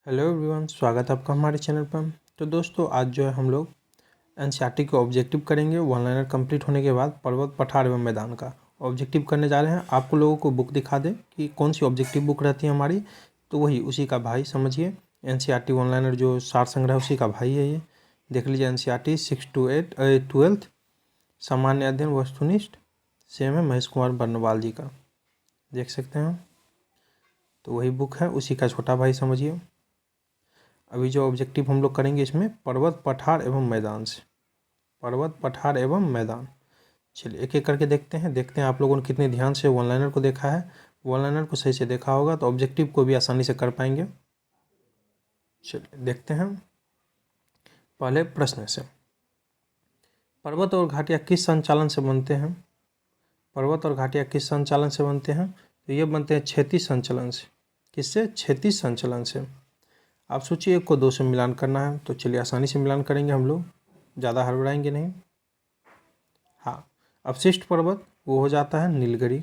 Hello everyone, स्वागत है आपका हमारे चैनल पर। तो दोस्तों, आज जो है हम लोग एनसीईआरटी के ऑब्जेक्टिव करेंगे। वन लाइनर कंप्लीट होने के बाद पर्वत, पठार एवं मैदान का ऑब्जेक्टिव करने जा रहे हैं। आपको लोगों को बुक दिखा दें कि कौन सी ऑब्जेक्टिव बुक रहती है हमारी, तो वही उसी का भाई समझिए। एनसीईआरटी वन लाइनर जो सार संग्रह उसी का भाई है ये। देख लीजिए, एनसीईआरटी 6 to 8 12th सामान्य अध्ययन वस्तुनिष्ठ, सेम है महेश कुमार बर्नवाल जी का, देख सकते हैं। तो वही बुक है, उसी का छोटा भाई समझिए। अभी जो ऑब्जेक्टिव हम लोग करेंगे इसमें पर्वत, पठार एवं मैदान से, पर्वत, पठार एवं मैदान। चलिए एक एक करके देखते हैं आप लोगों ने कितने ध्यान से वन लाइनर को देखा है। वन लाइनर को सही से देखा होगा तो ऑब्जेक्टिव को भी आसानी से कर पाएंगे। चलिए देखते हैं पहले प्रश्न से। पर्वत और घाटियाँ किस संचालन से बनते हैं? पर्वत और घाटियाँ किस संचालन से बनते हैं? तो ये बनते हैं क्षैतिज संचलन से। किससे? क्षैतिज संचलन से। आप सोचिए, एक को दो से मिलान करना है, तो चलिए आसानी से मिलान करेंगे हम लोग, ज़्यादा हड़बड़ाएंगे नहीं। हाँ, अवशिष्ट पर्वत वो हो जाता है नीलगिरी।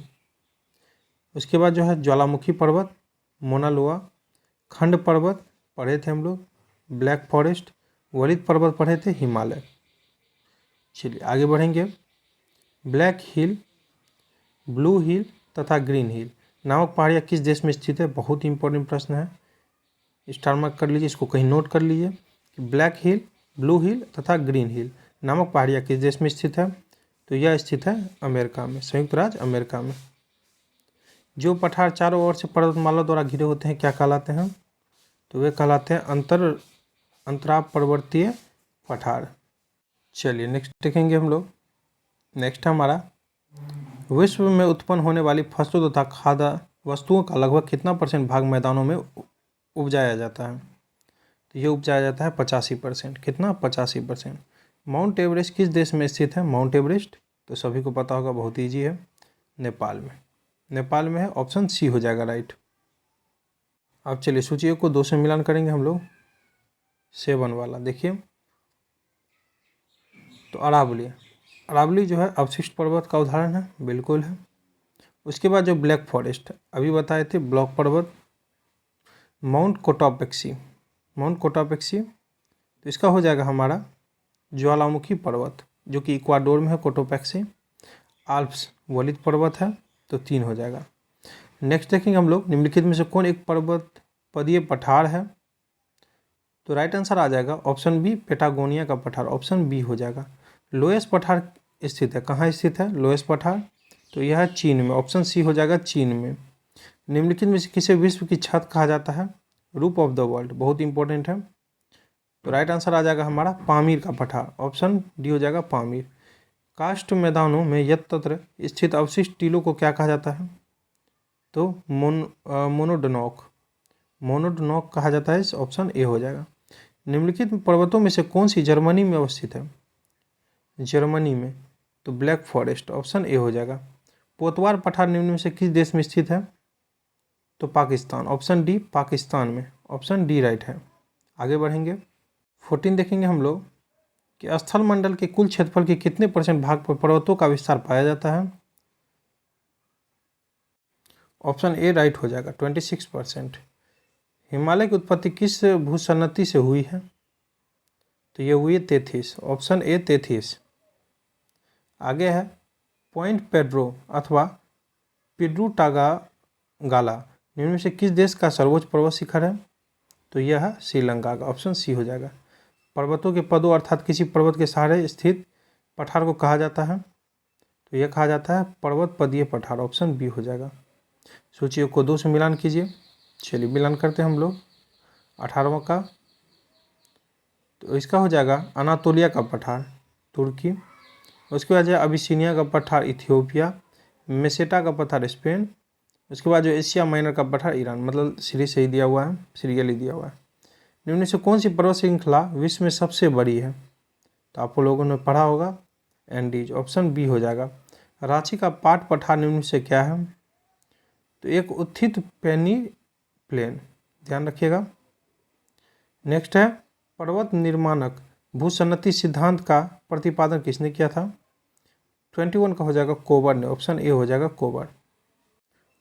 उसके बाद जो है ज्वालामुखी पर्वत, मोना लोआ। खंड पर्वत पढ़े थे हम लोग, ब्लैक फॉरेस्ट। वलित पर्वत पढ़े थे, हिमालय। चलिए आगे बढ़ेंगे। ब्लैक हिल, ब्लू हिल तथा ग्रीन हिल नामक पहाड़ियाँ किस देश में स्थित है? बहुत ही इंपॉर्टेंट प्रश्न है, स्टार मार्क कर लीजिए, इसको कहीं नोट कर लीजिए कि ब्लैक हिल, ब्लू हिल तथा ग्रीन हिल नामक पहाड़ियाँ किस देश में स्थित है? तो यह स्थित है अमेरिका में, संयुक्त राज्य अमेरिका में। जो पठार चारों ओर से पर्वतमाला द्वारा घिरे होते हैं क्या कहलाते हैं? तो वे कहलाते हैं अंतराप पर्वतीय पठार। चलिए नेक्स्ट देखेंगे हम लोग। नेक्स्ट है हमारा, विश्व में उत्पन्न होने वाली फसलों तथा खाद्य वस्तुओं का लगभग कितना % भाग मैदानों में उपजाया जाता है? तो ये उपजाया जाता है 85%। कितना? 85%। माउंट एवरेस्ट किस देश में स्थित है? माउंट एवरेस्ट तो सभी को पता होगा, बहुत ईजी है, नेपाल में। नेपाल में है, ऑप्शन सी हो जाएगा राइट। अब चलिए सूची को 2 से मिलान करेंगे हम लोग, 7 वाला देखिए। तो अरावली जो है अवशिष्ट पर्वत का उदाहरण है, बिल्कुल है। उसके बाद जो ब्लैक फॉरेस्ट अभी बताए थे, ब्लॉक पर्वत। माउंट कोटापेक्सी तो इसका हो जाएगा हमारा ज्वालामुखी पर्वत, जो कि इक्वाडोर में है, कोटोपेक्सी। आल्प्स वलित पर्वत है, तो 3 हो जाएगा। नेक्स्ट देखेंगे हम लोग, निम्नलिखित में से कौन एक पर्वत पदीय पठार है? तो राइट आंसर आ जाएगा ऑप्शन बी, पेटागोनिया का पठार, ऑप्शन बी हो जाएगा। लोएस्ट पठार स्थित है, कहाँ स्थित है लोएस्ट पठार? तो यह है चीन में, ऑप्शन सी हो जाएगा चीन में। निम्नलिखित में से किसे विश्व की छत कहा जाता है? रूफ ऑफ द वर्ल्ड, बहुत इंपॉर्टेंट है। तो राइट आंसर आ जाएगा हमारा पामीर का पठार, ऑप्शन डी हो जाएगा पामीर। कास्ट मैदानों में यत्र स्थित अवशिष्ट टीलों को क्या कहा जाता है? तो मोनोडोनॉक कहा जाता है, ऑप्शन ए हो जाएगा। निम्नलिखित पर्वतों में से कौन सी जर्मनी में अवस्थित है? जर्मनी में तो ब्लैक फॉरेस्ट, ऑप्शन ए हो जाएगा। पोतवार पठार निम्न में से किस देश में स्थित है? तो पाकिस्तान, ऑप्शन डी पाकिस्तान में, ऑप्शन डी राइट है। आगे बढ़ेंगे। 14 देखेंगे हम लोग कि स्थल मंडल के कुल क्षेत्रफल के कितने % भाग पर पर्वतों का विस्तार पाया जाता है? ऑप्शन ए राइट हो जाएगा, 26%। हिमालय की उत्पत्ति किस भूसन्नति से हुई है? तो ये हुई है तेथिस, ऑप्शन ए तेथिस। आगे है पॉइंट पेड्रो अथवा पिड्रूटागाला निम्न में से किस देश का सर्वोच्च पर्वत शिखर है? तो यह है श्रीलंका का, ऑप्शन सी हो जाएगा। पर्वतों के पदों अर्थात किसी पर्वत के सहारे स्थित पठार को कहा जाता है? तो यह कहा जाता है पर्वत पदीय पठार, ऑप्शन बी हो जाएगा। सूची को 2 से मिलान कीजिए। चलिए मिलान करते हैं हम लोग 18वां का। तो इसका हो जाएगा अनातोलिया का पठार, तुर्की। उसके बाद जो अबिसिनिया का पठार, इथियोपिया। मेसेटा का पठार, स्पेन। उसके बाद जो एशिया माइनर का पठार, ईरान। मतलब सीरीज से ही दिया हुआ है, सीरियल ही दिया हुआ है। निम्न से कौन सी पर्वत श्रृंखला विश्व में सबसे बड़ी है? तो आप लोगों ने पढ़ा होगा, एंडीज, ऑप्शन बी हो जाएगा। रांची का पाट पठार निम्न से क्या है? तो एक उत्थित पेनी प्लेन, ध्यान रखिएगा। नेक्स्ट है पर्वत निर्माणक भूसन्नति सिद्धांत का प्रतिपादन किसने किया था? 21 का हो जाएगा कोबर ने, ऑप्शन ए हो जाएगा कोबर।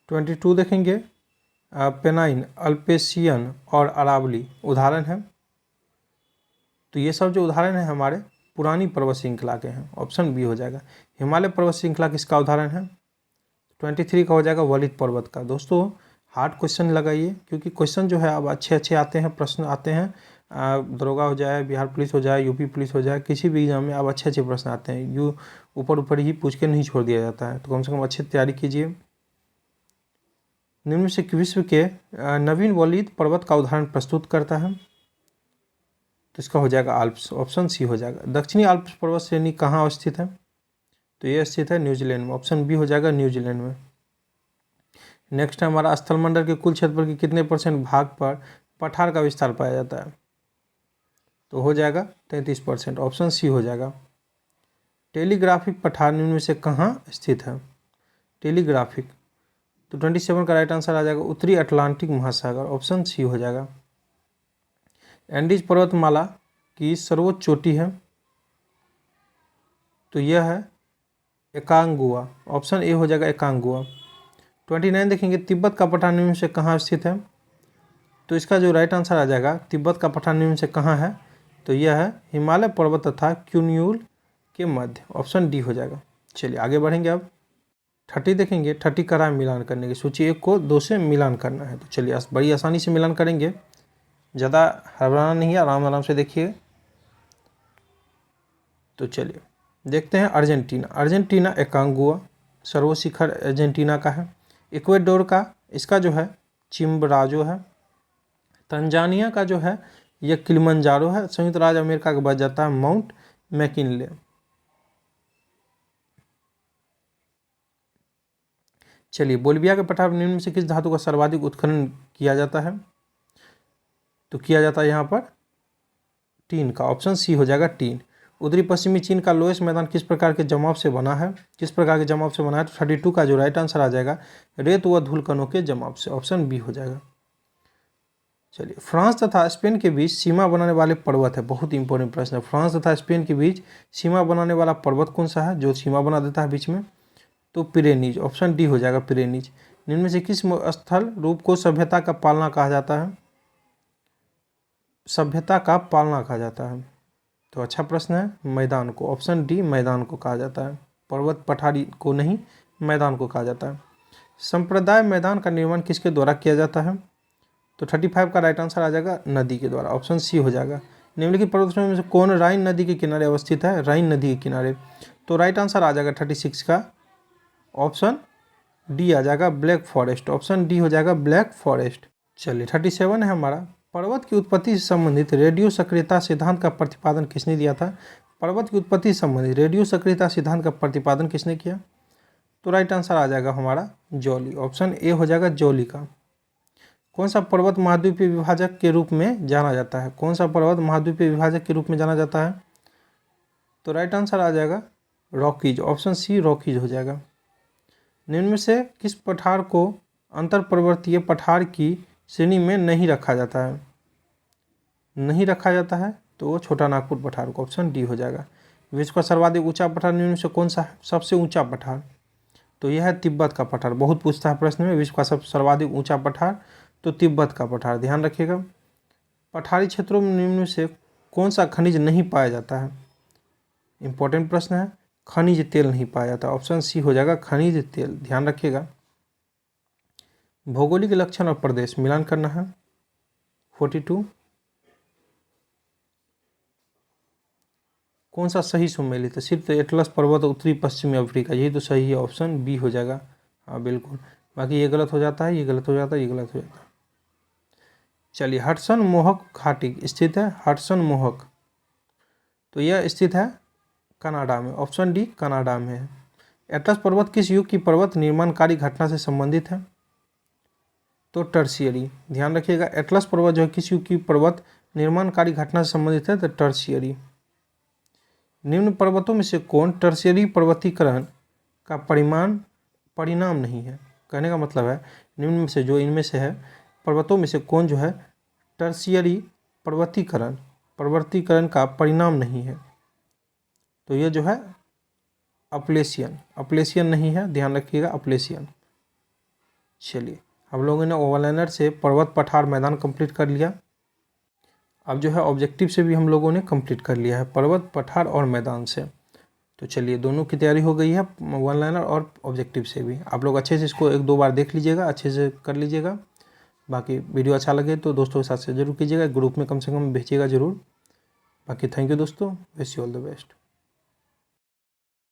22 देखेंगे, पेनाइन, अल्पेशियन और अरावली उदाहरण हैं। तो ये सब जो उदाहरण हैं हमारे पुरानी पर्वत श्रृंखला के हैं, ऑप्शन बी हो जाएगा। हिमालय पर्वत श्रृंखला किसका उदाहरण है? 23 का हो जाएगा वलित पर्वत का। दोस्तों हार्ड क्वेश्चन लगाइए, क्योंकि क्वेश्चन जो है अब अच्छे आते हैं, प्रश्न आते हैं। दरोगा हो जाए, बिहार पुलिस हो जाए, यूपी पुलिस हो जाए, किसी भी एग्जाम में अब अच्छे प्रश्न आते हैं। ऊपर ही पूछ के नहीं छोड़ दिया जाता है, तो कम से कम अच्छी तैयारी कीजिए। निम्न से विश्व के नवीन वलित पर्वत का उदाहरण प्रस्तुत करता है? तो इसका हो जाएगा आल्प्स, ऑप्शन सी हो जाएगा। दक्षिणी आल्प्स पर्वत श्रेणी कहाँ अवस्थित है? तो ये स्थित है न्यूजीलैंड में, ऑप्शन बी हो जाएगा न्यूजीलैंड में। नेक्स्ट है हमारा, स्थलमंडल के कुल क्षेत्रफल के कितने % भाग पर पठार का विस्तार पाया जाता है? तो हो जाएगा 33%, ऑप्शन सी हो जाएगा। टेलीग्राफिक पठार निम्न में से कहाँ स्थित है? टेलीग्राफिक, तो 27 का राइट आंसर आ जाएगा उत्तरी अटलांटिक महासागर, ऑप्शन सी हो जाएगा। एंडीज पर्वतमाला की सर्वोच्च चोटी है? तो यह है एकांगुआ, ऑप्शन ए हो जाएगा एकांगुआ। 29 देखेंगे, तिब्बत का पठार निम्न से कहाँ स्थित है? तो इसका जो राइट आंसर आ जाएगा, तिब्बत का पठार निम्न से कहाँ है? तो यह है हिमालय पर्वत तथा क्यून्यूल के मध्य, ऑप्शन डी हो जाएगा। चलिए आगे बढ़ेंगे। अब 30 देखेंगे, 30 का राय मिलान करने की, सूची 1 को 2 से मिलान करना है। तो चलिए बड़ी आसानी से मिलान करेंगे, ज़्यादा हड़बड़ाना नहीं है, आराम से देखिए। तो चलिए देखते हैं। अर्जेंटीना एकांगुआ सर्वोच्च शिखर अर्जेंटीना का है। इक्वेडोर का इसका जो है चिम्बराजो है। तंजानिया का जो है यह किलिमंजारो है। संयुक्त राज्य अमेरिका का बच जाता है माउंट मैकिनले। चलिए, बोलिविया के पठार निम्न में से किस धातु का सर्वाधिक उत्खनन किया जाता है? तो किया जाता है यहाँ पर टीन का, ऑप्शन सी हो जाएगा टीन। उत्तरी पश्चिमी चीन का लोएस्ट मैदान किस प्रकार के जमाव से बना है? किस प्रकार के जमाव से बना है? तो 32 का जो राइट आंसर आ जाएगा रेत व धूलकणों के जमाव से, ऑप्शन बी हो जाएगा। चलिए, फ्रांस तथा स्पेन के बीच सीमा बनाने वाले पर्वत है, बहुत इंपॉर्टेंट प्रश्न है। फ्रांस तथा स्पेन के बीच सीमा बनाने वाला पर्वत कौन सा है जो सीमा बना देता है बीच में? तो पिरेनीज, ऑप्शन डी हो जाएगा पिरेनीज। निम्न में से किस स्थल रूप को सभ्यता का पालना कहा जाता है? सभ्यता का पालना कहा जाता है, तो अच्छा प्रश्न है। मैदान को, ऑप्शन डी मैदान को कहा जाता है, पर्वत पठारी को नहीं, मैदान को कहा जाता है। संप्रदाय मैदान का निर्माण किसके द्वारा किया जाता है? तो 35 का राइट आंसर आ जाएगा नदी के द्वारा, ऑप्शन सी हो जाएगा। निम्नलिखित पर्वत में से कौन राइन नदी के किनारे अवस्थित है? राइन नदी के किनारे, तो राइट आंसर आ जाएगा 36 का, ऑप्शन डी आ जाएगा ब्लैक फॉरेस्ट, ऑप्शन डी हो जाएगा ब्लैक फॉरेस्ट। चलिए 37 है हमारा, पर्वत की उत्पत्ति से संबंधित रेडियो सक्रियता सिद्धांत का प्रतिपादन किसने दिया था? पर्वत की उत्पत्ति से संबंधित रेडियो सक्रियता सिद्धांत का प्रतिपादन किसने किया? तो राइट आंसर आ जाएगा हमारा जॉली, ऑप्शन ए हो जाएगा जॉली का। कौन सा पर्वत महाद्वीपीय विभाजक के रूप में जाना जाता है? कौन सा पर्वत महाद्वीपीय विभाजक के रूप में जाना जाता है? तो राइट आंसर आ जाएगा रॉकीज, ऑप्शन सी रॉकीज हो जाएगा। निम्न में से किस पठार को अंतर पर्वतीय पठार की श्रेणी में नहीं रखा जाता है? नहीं रखा जाता है तो वो छोटा नागपुर पठार को, ऑप्शन डी हो जाएगा। विश्व का सर्वाधिक ऊंचा पठार निम्न में से कौन सा है? सबसे ऊंचा पठार, तो यह है तिब्बत का पठार। बहुत पूछता है प्रश्न में, विश्व का सर्वाधिक ऊंचा पठार, तो तिब्बत का पठार, ध्यान रखिएगा। पठारी क्षेत्रों में निम्न में से कौन सा खनिज नहीं पाया जाता है? इंपॉर्टेंट प्रश्न है, खनिज तेल नहीं पाया जाता, ऑप्शन सी हो जाएगा खनिज तेल, ध्यान रखिएगा। भौगोलिक लक्षण और प्रदेश मिलान करना है। 42 कौन सा सही सुमेलित है? सिर्फ एटलस पर्वत उत्तरी पश्चिमी अफ्रीका, यही तो सही है, ऑप्शन बी हो जाएगा। हाँ बिल्कुल, बाकी ये गलत हो जाता है, ये गलत हो जाता है, ये गलत हो जाता है। चलिए, हडसन मोहक घाटी स्थित है, हडसन मोहक, तो यह स्थित है कनाडा में, ऑप्शन डी कनाडा में है। एटलस पर्वत किस युग की पर्वत निर्माणकारी घटना से संबंधित है? तो टर्शियरी, ध्यान रखिएगा। एटलस पर्वत जो है किस युग की पर्वत निर्माणकारी घटना से संबंधित है? तो टर्शियरी। निम्न पर्वतों में से कौन टर्शियरी पर्वतीकरण का परिणाम नहीं है? कहने का मतलब है निम्न में से जो इनमें से है पर्वतों में से कौन जो है टर्शियरी पर्वतीकरण का परिणाम नहीं है? तो ये जो है अपलेशियन नहीं है, ध्यान रखिएगा अपलेशियन। चलिए हम लोगों ने वन लाइनर से पर्वत पठार मैदान कंप्लीट कर लिया। अब जो है ऑब्जेक्टिव से भी हम लोगों ने कंप्लीट कर लिया है, पर्वत पठार और मैदान से। तो चलिए दोनों की तैयारी हो गई है, वन लाइनर और ऑब्जेक्टिव से भी। आप लोग अच्छे से इसको 1-2 बार देख लीजिएगा, अच्छे से कर लीजिएगा। बाकी वीडियो अच्छा लगे तो दोस्तों के साथ शेयर जरूर कीजिएगा, ग्रुप में कम से कम भेजिएगा ज़रूर। बाकी थैंक यू दोस्तों, wish you all the best.